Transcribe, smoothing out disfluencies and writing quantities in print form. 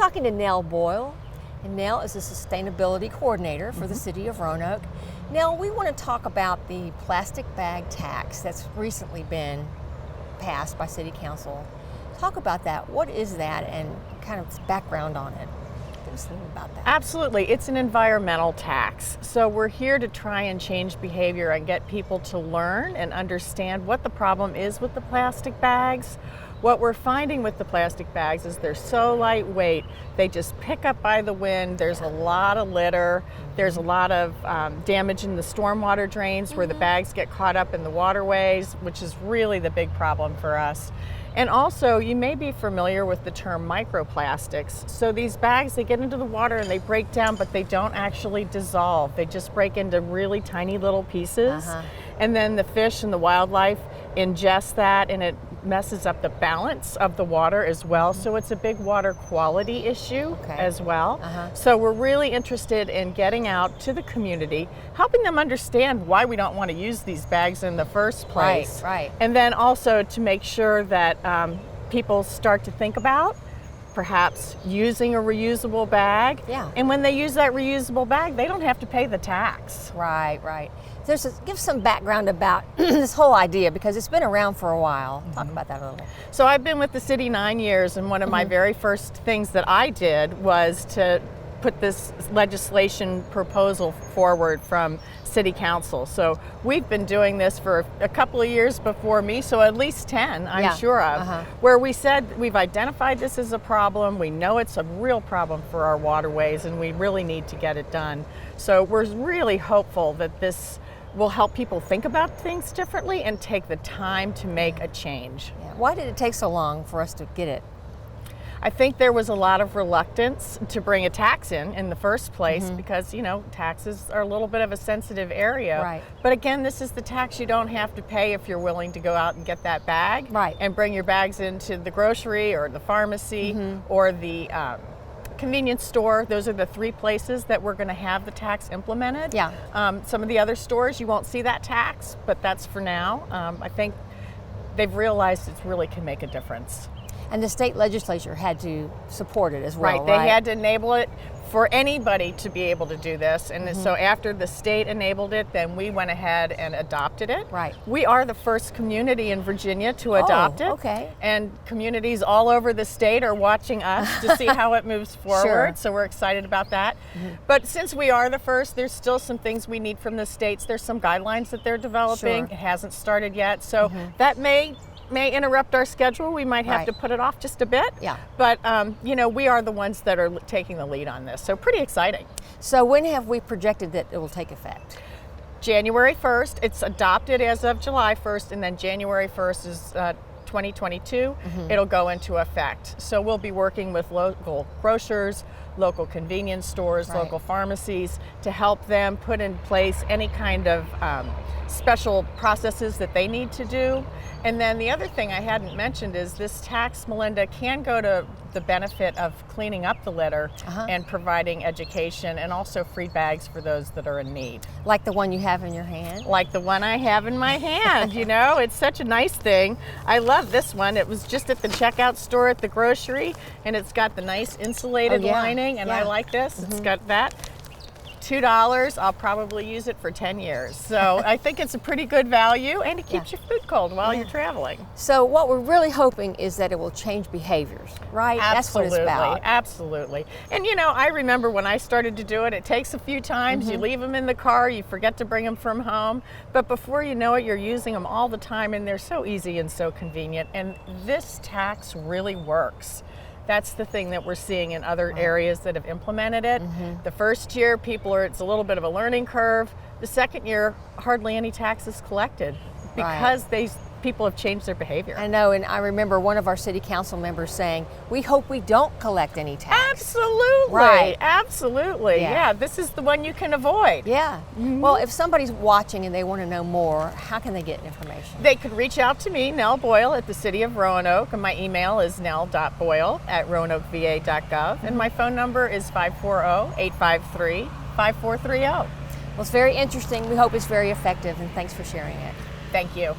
talking to Nell Boyle, and Nell is a sustainability coordinator for the city of Roanoke. Nell, we want to talk about the plastic bag tax that's recently been passed by City Council. Talk about that. What is that, and kind of background on it? Give us a little about that. Absolutely. It's an environmental tax. So we're here to try and change behavior and get people to learn and understand what the problem is with the plastic bags. What we're finding with the plastic bags is they're so lightweight, they just pick up by the wind. There's a lot of litter. There's a lot of damage in the stormwater drains where the bags get caught up in the waterways, which is really the big problem for us. And also, you may be familiar with the term microplastics. So these bags, they get into the water and they break down, but they don't actually dissolve. They just break into really tiny little pieces. And then the fish and the wildlife ingest that, and it messes up the balance of the water as well. So it's a big water quality issue as well. So we're really interested in getting out to the community, helping them understand why we don't want to use these bags in the first place. Right. And then also to make sure that people start to think about perhaps using a reusable bag. And when they use that reusable bag, they don't have to pay the tax. Right. Give some background about this whole idea, because it's been around for a while. Talk about that a little. So I've been with the city 9 years, and one of my very first things that I did was to put this legislation proposal forward from City Council. So we've been doing this for a couple of years before me, so at least 10 I'm sure of, where we said we've identified this as a problem, we know it's a real problem for our waterways, and we really need to get it done. So we're really hopeful that this will help people think about things differently and take the time to make a change. Why did it take so long for us to get it? I think there was a lot of reluctance to bring a tax in the first place because, taxes are a little bit of a sensitive area. But again, this is the tax you don't have to pay if you're willing to go out and get that bag and bring your bags into the grocery or the pharmacy or the convenience store. Those are the three places that we're going to have the tax implemented. Some of the other stores you won't see that tax, but that's for now. I think they've realized it really can make a difference. And the state legislature had to support it as well, They had to enable it for anybody to be able to do this. And so after the state enabled it, then we went ahead and adopted it. We are the first community in Virginia to adopt it. And communities all over the state are watching us to see how it moves forward. So we're excited about that. But since we are the first, there's still some things we need from the states. There's some guidelines that they're developing. It hasn't started yet. So that may interrupt our schedule. We might have to put it off just a bit. But we are the ones that are taking the lead on this. So pretty exciting. So when have we projected that it will take effect? January 1st. It's adopted as of July 1st, and then January 1st is 2022. It'll go into effect. So we'll be working with local grocers, local convenience stores, local pharmacies to help them put in place any kind of special processes that they need to do. And then the other thing I hadn't mentioned is this tax, Melinda, can go to the benefit of cleaning up the litter and providing education, and also free bags for those that are in need. Like the one you have in your hand? Like the one I have in my hand, it's such a nice thing. I love this one. It was just at the checkout store at the grocery, and it's got the nice insulated lining, and I like this. It's got that. $2. I'll probably use it for 10 years. So I think it's a pretty good value, and it keeps your food cold while you're traveling. So what we're really hoping is that it will change behaviors, right? Absolutely. That's what it's about. Absolutely. And I remember when I started to do it, it takes a few times. You leave them in the car, you forget to bring them from home, but before you know it, you're using them all the time, and they're so easy and so convenient. And this tax really works. That's the thing that we're seeing in other areas that have implemented it. The first year, it's a little bit of a learning curve. The second year, hardly any tax is collected because people have changed their behavior. I know, and I remember one of our city council members saying, we hope we don't collect any tax. Absolutely. Absolutely. Yeah, this is the one you can avoid. Well, if somebody's watching and they want to know more, how can they get information? They could reach out to me, Nell Boyle, at the City of Roanoke, and my email is nell.boyle@roanokeva.gov, and my phone number is 540-853-5430. Well, it's very interesting. We hope it's very effective, and thanks for sharing it. Thank you.